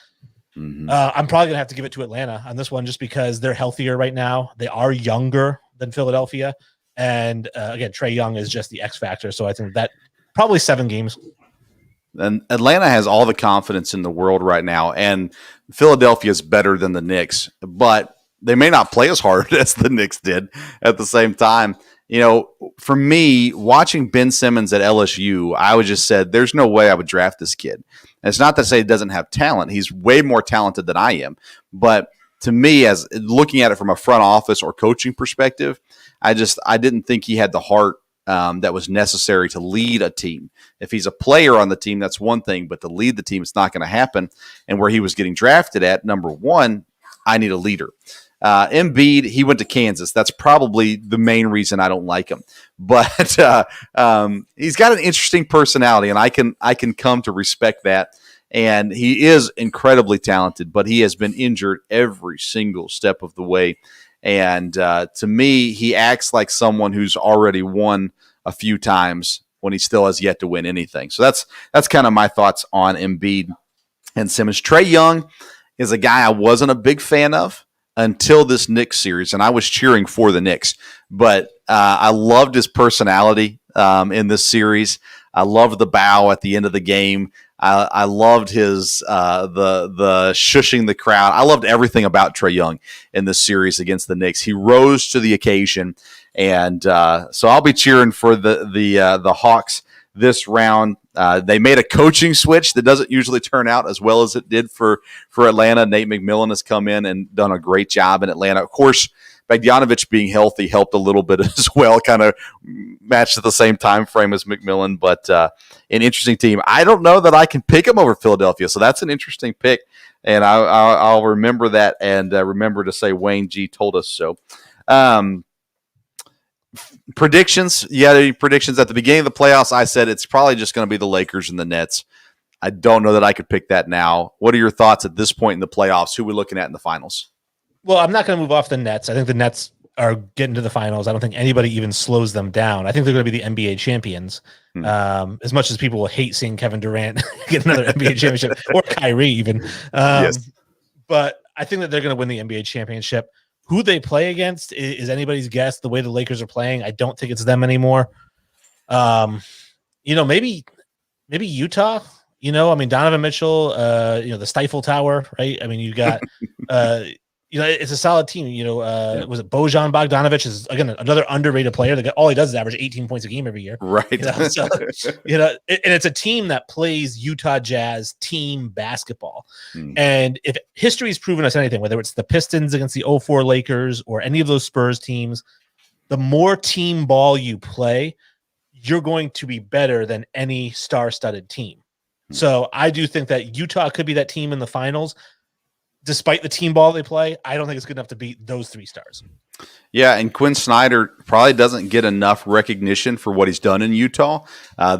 I'm probably going to have to give it to Atlanta on this one just because they're healthier right now. They are younger than Philadelphia. And again, Trae Young is just the X factor. So I think that probably 7 games. And Atlanta has all the confidence in the world right now. And Philadelphia is better than the Knicks. But they may not play as hard as the Knicks did at the same time. For me, watching Ben Simmons at LSU, I would just said, there's no way I would draft this kid. And it's not to say he doesn't have talent. He's way more talented than I am. But to me, as looking at it from a front office or coaching perspective, I didn't think he had the heart that was necessary to lead a team. If he's a player on the team, that's one thing, but to lead the team, it's not going to happen. And where he was getting drafted at, number 1, I need a leader. Embiid, he went to Kansas. That's probably the main reason I don't like him. But he's got an interesting personality, and I can come to respect that. And he is incredibly talented, but he has been injured every single step of the way. And to me, he acts like someone who's already won a few times when he still has yet to win anything. So that's kind of my thoughts on Embiid and Simmons. Trae Young is a guy I wasn't a big fan of until this Knicks series, and I was cheering for the Knicks. But I loved his personality in this series. I loved the bow at the end of the game. I loved his the shushing the crowd. I loved everything about Trae Young in this series against the Knicks. He rose to the occasion, and so I'll be cheering for the Hawks this round. They made a coaching switch that doesn't usually turn out as well as it did for Atlanta. Nate McMillan has come in and done a great job in Atlanta. Of course, Bogdanovich being healthy helped a little bit as well, kind of matched at the same time frame as McMillan, but an interesting team. I don't know that I can pick him over Philadelphia, so that's an interesting pick, and I'll remember that and remember to say Wayne G told us so. Predictions. Yeah, predictions. At the beginning of the playoffs, I said it's probably just going to be the Lakers and the Nets. I don't know that I could pick that now. What are your thoughts at this point in the playoffs? Who are we looking at in the finals? Well, I'm not going to move off the Nets. I think the Nets are getting to the finals. I don't think anybody even slows them down. I think they're going to be the NBA champions. As much as people will hate seeing Kevin Durant get another NBA championship, or Kyrie even. Yes. But I think that they're going to win the NBA championship. Who they play against is anybody's guess. The way the Lakers are playing, I don't think it's them anymore. Maybe Utah. Donovan Mitchell. The Stifle Tower, right? I mean, you got. It's a solid team. Was it Bojan Bogdanovich is again another underrated player. All he does is average 18 points a game every year. Right. And it's a team that plays Utah Jazz team basketball. And if history's proven us anything, whether it's the Pistons against the 04 Lakers or any of those Spurs teams, the more team ball you play, you're going to be better than any star-studded team. So I do think that Utah could be that team in the finals. Despite the team ball they play, I don't think it's good enough to beat those 3 stars. Yeah, and Quinn Snyder probably doesn't get enough recognition for what he's done in Utah.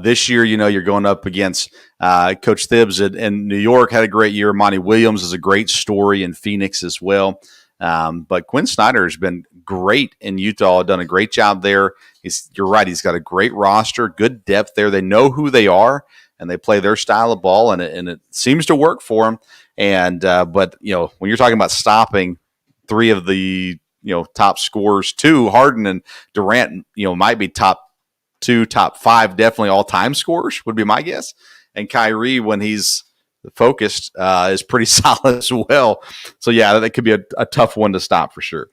This year, you're going up against Coach Thibs in New York, had a great year. Monty Williams is a great story in Phoenix as well. But Quinn Snyder has been great in Utah, done a great job there. You're right, he's got a great roster, good depth there. They know who they are. and they play their style of ball, and it seems to work for them. And but when you're talking about stopping three of the top scorers, Harden and Durant, might be top 2, top 5, definitely all time scorers would be my guess. And Kyrie, when he's focused, is pretty solid as well. So yeah, that could be a tough one to stop for sure.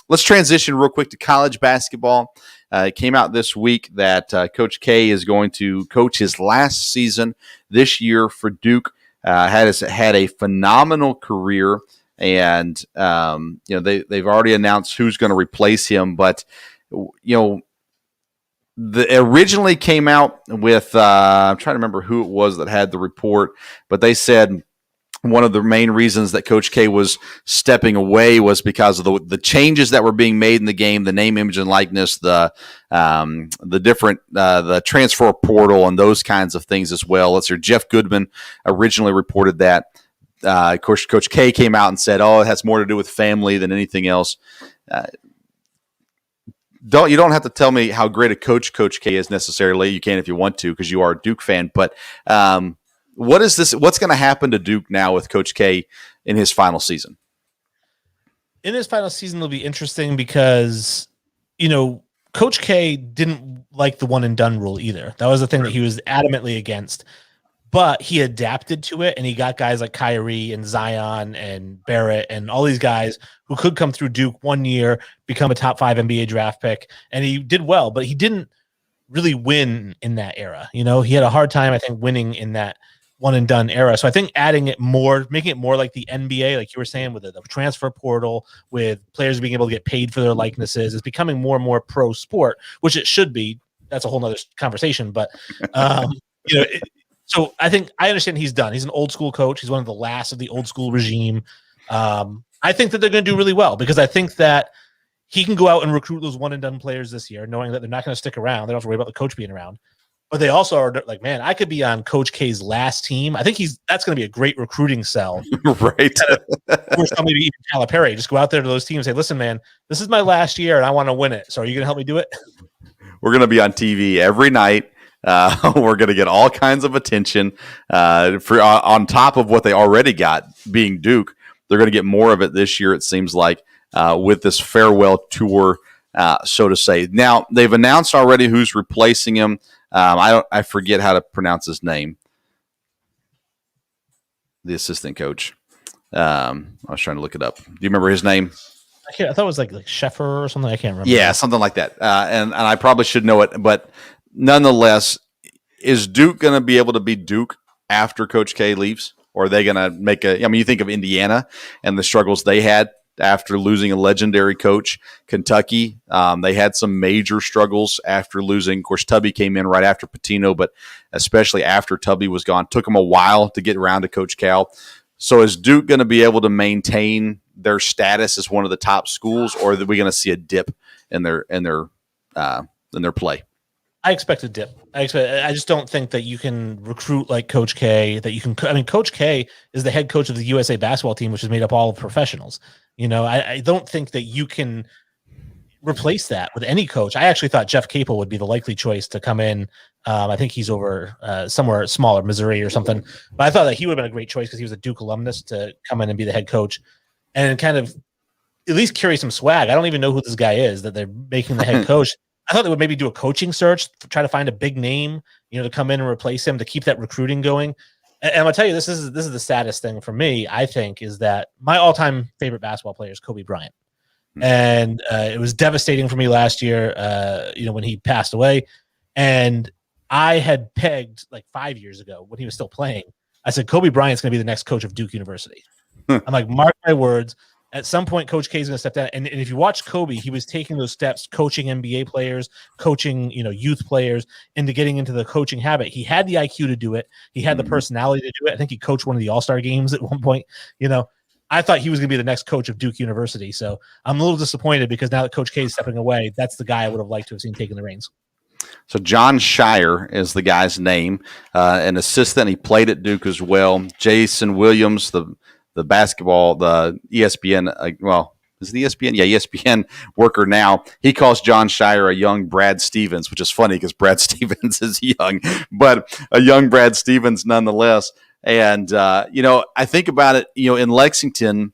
Let's transition real quick to college basketball. It came out this week that Coach K is going to coach his last season this year for Duke. Had a phenomenal career, and they've already announced who's going to replace him. But originally came out with I'm trying to remember who it was that had the report, but they said one of the main reasons that Coach K was stepping away was because of the changes that were being made in the game, the name, image, and likeness, the different the transfer portal, and those kinds of things as well. Let's hear. Jeff Goodman originally reported that. Of course, Coach K came out and said, "Oh, it has more to do with family than anything else." You don't have to tell me how great a Coach K is necessarily. You can if you want to, because you are a Duke fan. But what's going to happen to Duke now with Coach K in his final season? In his final season, it'll be interesting because, Coach K didn't like the one and done rule either. That was the thing that he was adamantly against. But he adapted to it, and he got guys like Kyrie and Zion and Barrett and all these guys who could come through Duke one year, become a top 5 NBA draft pick, and he did well, but he didn't really win in that era. He had a hard time, I think, winning in that one and done era. So I think adding it more, making it more like the NBA, like you were saying, with the transfer portal, with players being able to get paid for their likenesses, is becoming more and more pro sport, which it should be. That's a whole nother conversation, but so I think I understand he's done. He's an old school coach. He's one of the last of the old school regime. I think that they're going to do really well, because I think that he can go out and recruit those one and done players this year, knowing that they're not going to stick around. They don't have to worry about the coach being around. But they also are like, man, I could be on Coach K's last team. I think that's going to be a great recruiting sell. Right. Or maybe even Calipari. Just go out there to those teams and say, listen, man, this is my last year and I want to win it. So are you going to help me do it? We're going to be on TV every night. We're going to get all kinds of attention on top of what they already got, being Duke. They're going to get more of it this year, it seems like, with this farewell tour, so to say. Now, they've announced already who's replacing him. I forget how to pronounce his name. The assistant coach. I was trying to look it up. Do you remember his name? I thought it was like Sheffer or something. I can't remember. Yeah, something like that. And I probably should know it, but nonetheless, is Duke going to be able to be Duke after Coach K leaves? Or are they going to make you think of Indiana and the struggles they had after losing a legendary coach. Kentucky, they had some major struggles after losing. Of course, Tubby came in right after Pitino, but especially after Tubby was gone, took them a while to get around to Coach Cal. So is Duke going to be able to maintain their status as one of the top schools, or are we going to see a dip in their play? I expect a dip. I just don't think that you can recruit like Coach K. Coach K is the head coach of the USA basketball team, which is made up all of professionals. I don't think that you can replace that with any coach. I actually thought Jeff Capel would be the likely choice to come in. I think he's over somewhere smaller, Missouri or something. But I thought that he would have been a great choice because he was a Duke alumnus to come in and be the head coach and kind of at least carry some swag. I don't even know who this guy is that they're making the head coach. I thought they would maybe do a coaching search, try to find a big name, to come in and replace him to keep that recruiting going. And I'll tell you, this is the saddest thing for me, I think, is that my all-time favorite basketball player is Kobe Bryant. And it was devastating for me last year, when he passed away. And I had pegged like 5 years ago when he was still playing. I said, Kobe Bryant's going to be the next coach of Duke University. I'm like, mark my words. At some point, Coach K is going to step down. And if you watch Kobe, he was taking those steps, coaching NBA players, coaching, youth players, into getting into the coaching habit. He had the IQ to do it. He had the personality to do it. I think he coached one of the All-Star games at one point. I thought he was going to be the next coach of Duke University. So I'm a little disappointed because now that Coach K is stepping away, that's the guy I would have liked to have seen taking the reins. So John Shire is the guy's name, an assistant. He played at Duke as well. Jason Williams, the basketball, the ESPN, Is it ESPN? Yeah, ESPN worker now. He calls John Shire a young Brad Stevens, which is funny because Brad Stevens is young, but a young Brad Stevens nonetheless. And, I think about it, in Lexington,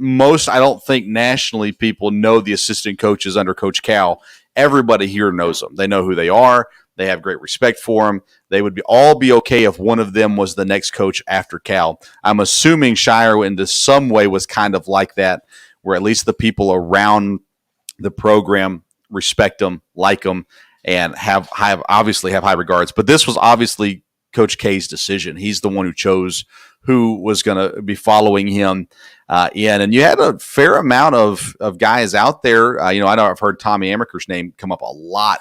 I don't think nationally people know the assistant coaches under Coach Cal. Everybody here knows them. They know who they are. They have great respect for them. They would all be okay if one of them was the next coach after Cal. I'm assuming Shire into some way was kind of like that, where at least the people around the program respect them, like them, and obviously have high regards. But this was obviously Coach K's decision. He's the one who chose who was going to be following him and you had a fair amount of guys out there. I know I've heard Tommy Amaker's name come up a lot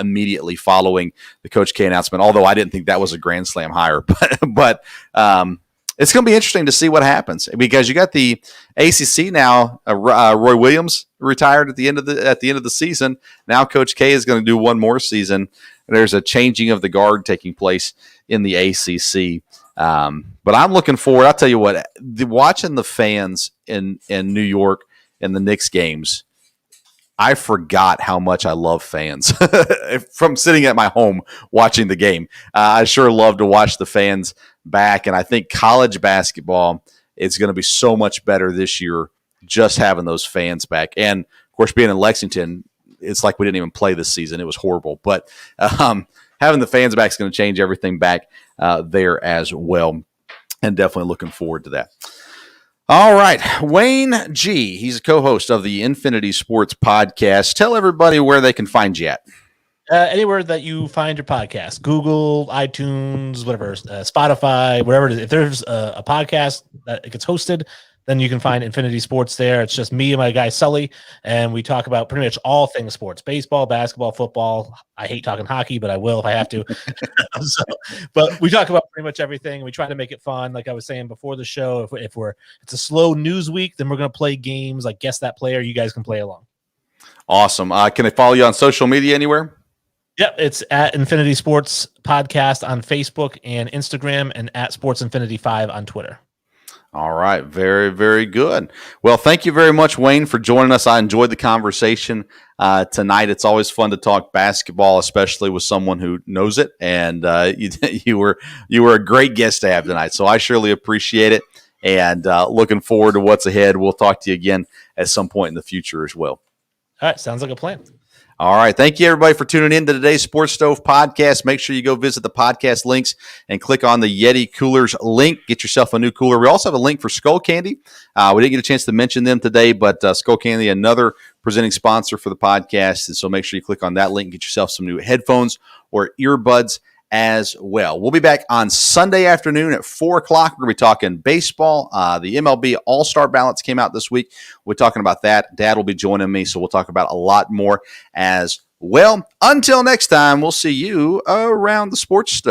immediately following the Coach K announcement, although I didn't think that was a Grand Slam hire. But it's going to be interesting to see what happens because you got the ACC now. Roy Williams retired at the end of the season. Now Coach K is going to do one more season. There's a changing of the guard taking place in the ACC. But I'm looking forward. I'll tell you what, watching the fans in New York in the Knicks games, I forgot how much I love fans from sitting at my home watching the game. I sure love to watch the fans back, and I think college basketball is going to be so much better this year just having those fans back. And, of course, being in Lexington, it's like we didn't even play this season. It was horrible. But having the fans back is going to change everything back there as well, and definitely looking forward to that. All right, Wayne G. He's a co-host of the Infinity Sports Podcast. Tell everybody where they can find you at. Anywhere that you find your podcast, Google, iTunes, whatever, Spotify, wherever it is. If there's a podcast that gets hosted, then you can find Infinity Sports there. It's just me and my guy Sully, and we talk about pretty much all things sports: baseball, basketball, football. I hate talking hockey, but I will if I have to. But we talk about pretty much everything, and we try to make it fun. Like I was saying before the show, if it's a slow news week, then we're going to play games like Guess That Player. You guys can play along. Awesome. Can I follow you on social media anywhere? Yep, it's at Infinity Sports Podcast on Facebook and Instagram, and at Sports Infinity 5 on Twitter. All right. Very, very good. Well, thank you very much, Wayne, for joining us. I enjoyed the conversation tonight. It's always fun to talk basketball, especially with someone who knows it. And you were a great guest to have tonight. So I surely appreciate it. And looking forward to what's ahead. We'll talk to you again at some point in the future as well. All right. Sounds like a plan. All right. Thank you, everybody, for tuning in to today's Sports Stove podcast. Make sure you go visit the podcast links and click on the Yeti Coolers link. Get yourself a new cooler. We also have a link for Skull Candy. We didn't get a chance to mention them today, but Skull Candy, another presenting sponsor for the podcast. And so make sure you click on that link and get yourself some new headphones or earbuds as well. We'll be back on Sunday afternoon at 4 o'clock. We're going to be talking baseball. The MLB All-Star ballots came out this week. We're talking about that. Dad will be joining me, so we'll talk about a lot more as well. Until next time, we'll see you around the Sports Stove.